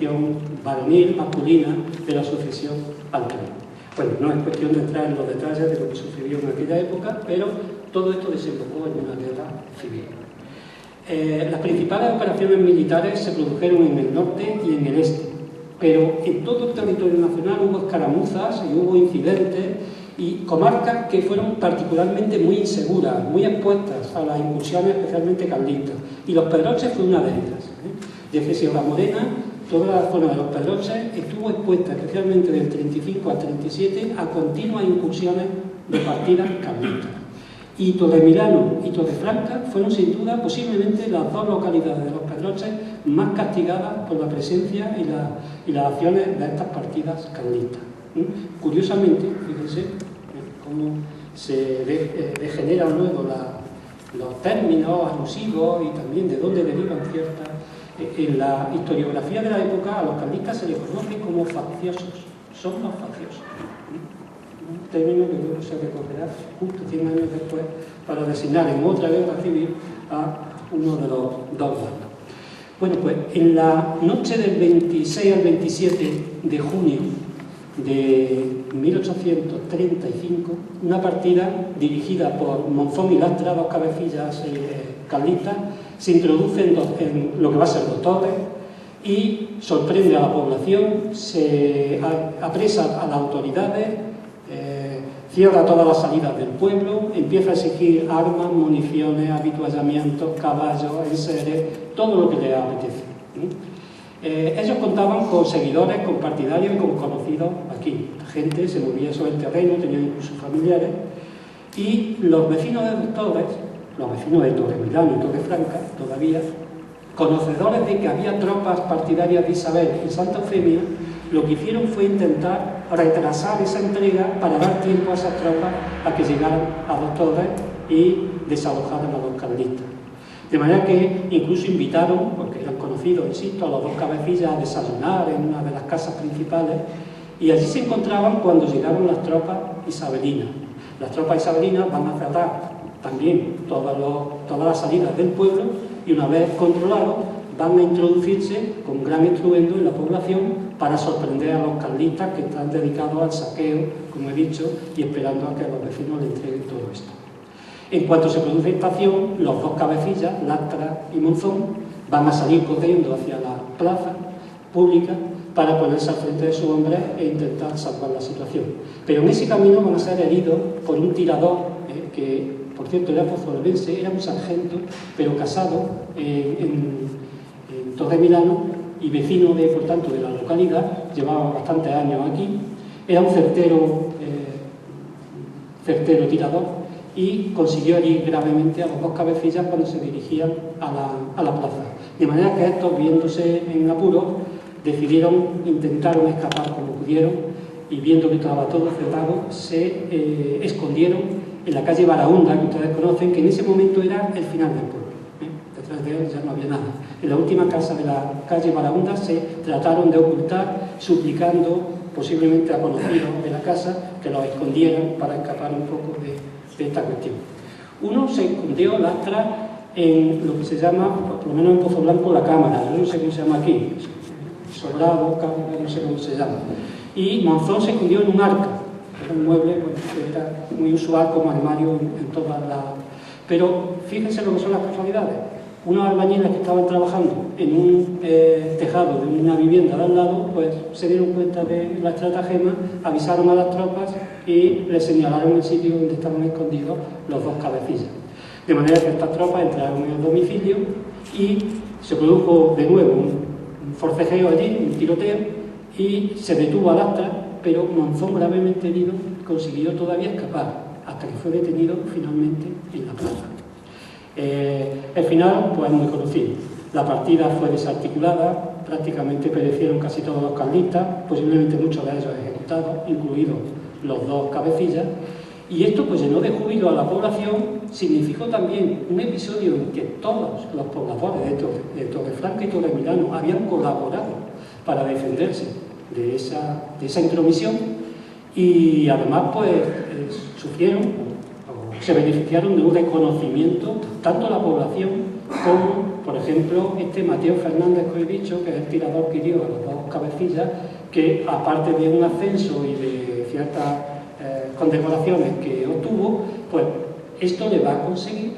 composición varonil, masculina, de la sucesión al trono. Bueno, no es cuestión de entrar en los detalles de lo que sucedió en aquella época, pero todo esto desembocó en una guerra civil. Las principales operaciones militares se produjeron en el norte y en el este, pero en todo el territorio nacional hubo escaramuzas y hubo incidentes y comarcas que fueron particularmente muy inseguras, muy expuestas a las incursiones especialmente carlistas, y Los Pedroches fue una de ellas. Desde Sierra Morena, toda la zona de Los Pedroches estuvo expuesta, especialmente del 35 al 37, a continuas incursiones de partidas carlistas. Y Torremilano y Torrefranca fueron sin duda posiblemente las dos localidades de Los Pedroches más castigadas por la presencia y las acciones de estas partidas carlistas. Curiosamente, fíjense cómo se degeneran luego los términos alusivos y también de dónde derivan ciertas. En la historiografía de la época a los carlistas se les conoce como facciosos, son los facciosos. Un término que luego se recogerá justo 100 años después para designar en otra guerra civil a uno de los dos bandos. Bueno, pues en la noche del 26 al 27 de junio de 1835, una partida dirigida por Monzón y Lastra, dos cabecillas carlistas, se introduce en lo que va a ser Los Torres y sorprende a la población, se apresa a las autoridades, cierra todas las salidas del pueblo, empieza a exigir armas, municiones, habituallamientos, caballos, enseres, todo lo que le apetece. Ellos contaban con seguidores, con partidarios y con conocidos aquí. La gente se movía sobre el terreno, tenían incluso familiares, y los vecinos de Los Torres, los vecinos de Torremilano y Torrefranca, todavía, conocedores de que había tropas partidarias de Isabel en Santa Eufemia, lo que hicieron fue intentar retrasar esa entrega para dar tiempo a esas tropas a que llegaran a Los Torres y desalojaran a los carlistas. De manera que incluso invitaron, porque eran conocidos, insisto, a los dos cabecillas a desayunar en una de las casas principales, y allí se encontraban cuando llegaron las tropas isabelinas. Las tropas isabelinas van a cerrar también todas las salidas del pueblo y una vez controlados van a introducirse con gran estruendo en la población para sorprender a los carlistas que están dedicados al saqueo, como he dicho, y esperando a que los vecinos le entreguen todo esto. En cuanto se produce esta acción, los dos cabecillas, Lastra y Monzón, van a salir corriendo hacia la plaza pública para ponerse al frente de sus hombres e intentar salvar la situación. Pero en ese camino van a ser heridos por un tirador que, por cierto, era pozolvense, era un sargento, pero casado en Torremilano y vecino, por tanto, de la localidad, llevaba bastantes años aquí, era un certero tirador, y consiguió herir gravemente a los dos cabecillas cuando se dirigían a la plaza. De manera que estos, viéndose en apuros, intentaron escapar como pudieron, y viendo que estaba todo cerrado, se escondieron en la calle Barahunda, que ustedes conocen, que en ese momento era el final del pueblo. Detrás de él ya no había nada. En la última casa de la calle Barahunda se trataron de ocultar, suplicando posiblemente a conocidos de la casa que los escondieran para escapar un poco de esta cuestión. Uno se escondió, Lastra, en lo que se llama, por lo menos en Pozo Blanco, la cámara, yo no sé cómo se llama aquí, sobrado, cámara, no sé cómo se llama. Y Monzón se escondió en un arca, era un mueble que era muy usual como armario en todas las... Pero fíjense lo que son las casualidades. Unos albañiles que estaban trabajando en un tejado de una vivienda de al lado, pues se dieron cuenta de la estratagema, avisaron a las tropas y les señalaron el sitio donde estaban escondidos los dos cabecillas. De manera que estas tropas entraron en el domicilio y se produjo de nuevo un forcejeo allí, un tiroteo, y se detuvo a Lastra, pero Monzón, gravemente herido, consiguió todavía escapar, hasta que fue detenido finalmente en la plaza. El final, pues, es muy conocido. La partida fue desarticulada, prácticamente perecieron casi todos los carlistas, posiblemente muchos de ellos ejecutados, incluidos los dos cabecillas, y esto pues llenó de júbilo a la población. Significó también un episodio en que todos los pobladores de Torrefranca y Torremilano habían colaborado para defenderse de esa intromisión, y además pues sufrieron, se beneficiaron de un reconocimiento tanto la población como por ejemplo, este Mateo Fernández que he dicho, que es el tirador que dio a los dos cabecillas, que aparte de un ascenso y de ciertas condecoraciones que obtuvo, pues esto le va a conseguir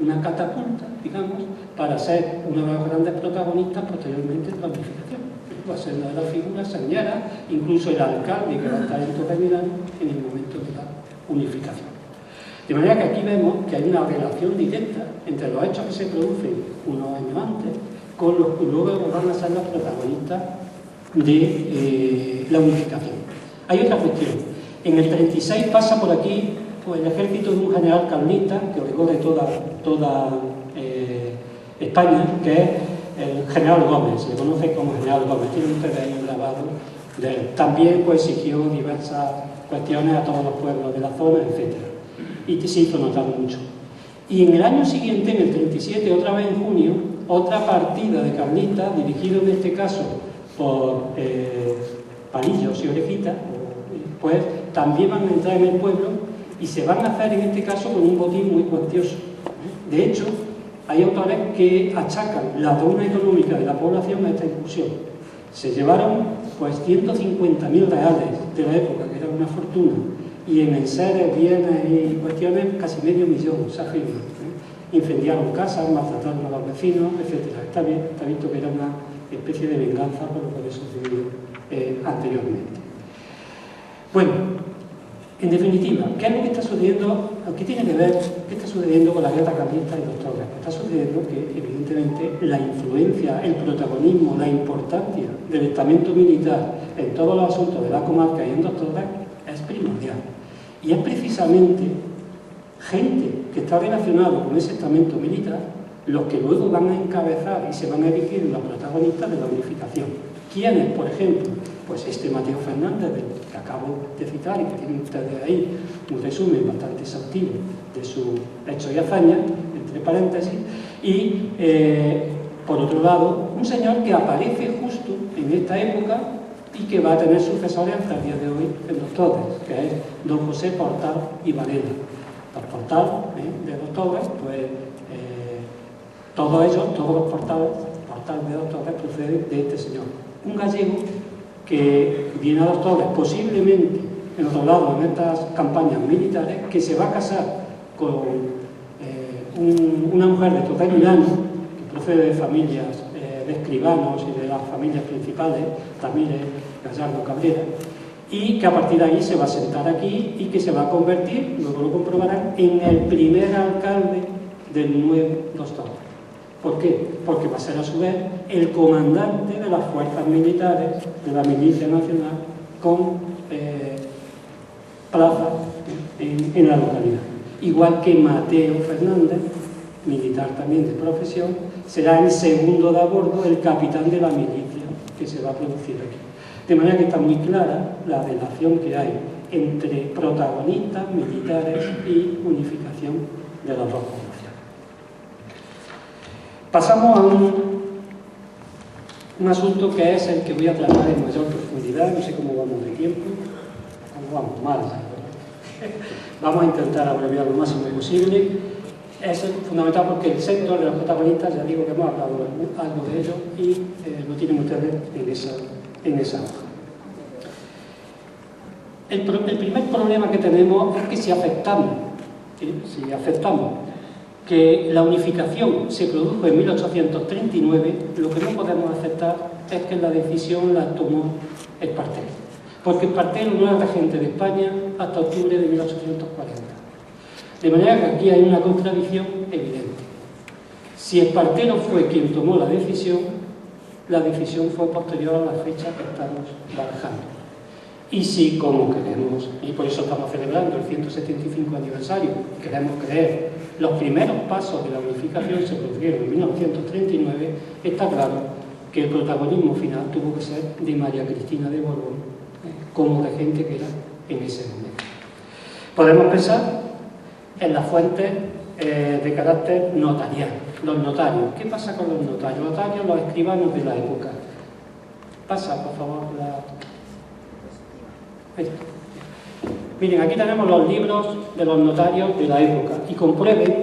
una catapulta, digamos, para ser uno de los grandes protagonistas posteriormente de la unificación. Va a ser una de las figuras señalas, incluso el alcalde que va a estar en Torremolinos en el momento de la unificación. De manera que aquí vemos que hay una relación directa entre los hechos que se producen unos años antes con los que luego van a ser los protagonistas de la unificación. Hay otra cuestión. En el 36 pasa por aquí pues, el ejército de un general carlista que recorre toda España, que es el general Gómez, se le conoce como general Gómez, tiene ustedes ahí un grabado de él. También pues, exigió diversas cuestiones a todos los pueblos de la zona, etc. Y se hizo notar mucho. Y en el año siguiente, en el 37, otra vez en junio, otra partida de carlistas, dirigido en este caso por Palillos y Orejitas, pues también van a entrar en el pueblo y se van a hacer en este caso con un botín muy cuantioso. De hecho, hay autores que achacan la ruina económica de la población a esta incursión. Se llevaron pues 150.000 reales de la época, que era una fortuna, y en enseres, bienes y cuestiones casi medio millón, se afirma. Incendiaron casas, maltrataron a los vecinos, etc. Está visto que era una especie de venganza por lo que había sucedido anteriormente. Bueno, en definitiva, ¿qué es lo que está sucediendo? ¿Qué tiene que ver? ¿Qué está sucediendo con la guerra carlista y los toros? Está sucediendo que, evidentemente, la influencia, el protagonismo, la importancia del estamento militar en todos los asuntos de la comarca y en los toros es primordial. Y es precisamente gente que está relacionada con ese estamento militar los que luego van a encabezar y se van a erigir en los protagonistas de la unificación. ¿Quiénes, por ejemplo? Pues este Mateo Fernández, que acabo de citar y que tienen ustedes ahí un resumen bastante exhaustivo de sus hechos y hazañas, entre paréntesis, y por otro lado, un señor que aparece justo en esta época y que va a tener sucesores hasta el día de hoy en los todes, que es don José Portal y Varela. Los Portal de los todes, pues todos ellos, todos los portales de los todes proceden de este señor. Un gallego que viene a los todes posiblemente en otro lado en estas campañas militares, que se va a casar con una mujer de total Milano, que procede de familias de escribanos y de las familias principales, Tamírez, Gallardo, Cabrera, y que a partir de ahí se va a sentar aquí y que se va a convertir, luego lo comprobarán, en el primer alcalde del nuevo Los Toros. ¿Por qué? Porque va a ser a su vez el comandante de las fuerzas militares de la Milicia Nacional con plaza en la localidad. Igual que Mateo Fernández, militar también de profesión, será el segundo de a bordo, el capitán de la milicia que se va a producir aquí. De manera que está muy clara la relación que hay entre protagonistas militares y unificación de las dos poblaciones. Pasamos a un asunto que es el que voy a tratar en mayor profundidad. No sé cómo vamos de tiempo. ¿Cómo vamos? Mal. Vamos a intentar abreviar lo máximo posible. Es fundamental porque el sector de los protagonistas, ya digo que hemos hablado algo de ello y lo tienen ustedes en esa hoja. El primer problema que tenemos es que si aceptamos que la unificación se produjo en 1839, lo que no podemos aceptar es que la decisión la tomó Espartero, porque Espartero no era regente de España hasta octubre de 1840. De manera que aquí hay una contradicción evidente. Si Espartero fue quien tomó la decisión fue posterior a la fecha que estamos barajando. Y si, como queremos, y por eso estamos celebrando el 175 aniversario, queremos creer, los primeros pasos de la unificación se produjeron en 1939, está claro que el protagonismo final tuvo que ser de María Cristina de Borbón, como regente que era en ese momento. Podemos pensar en las fuentes de carácter notarial, los notarios. ¿Qué pasa con los notarios? Los notarios, los escribanos de la época. Pasa, por favor, Miren, aquí tenemos los libros de los notarios de la época y comprueben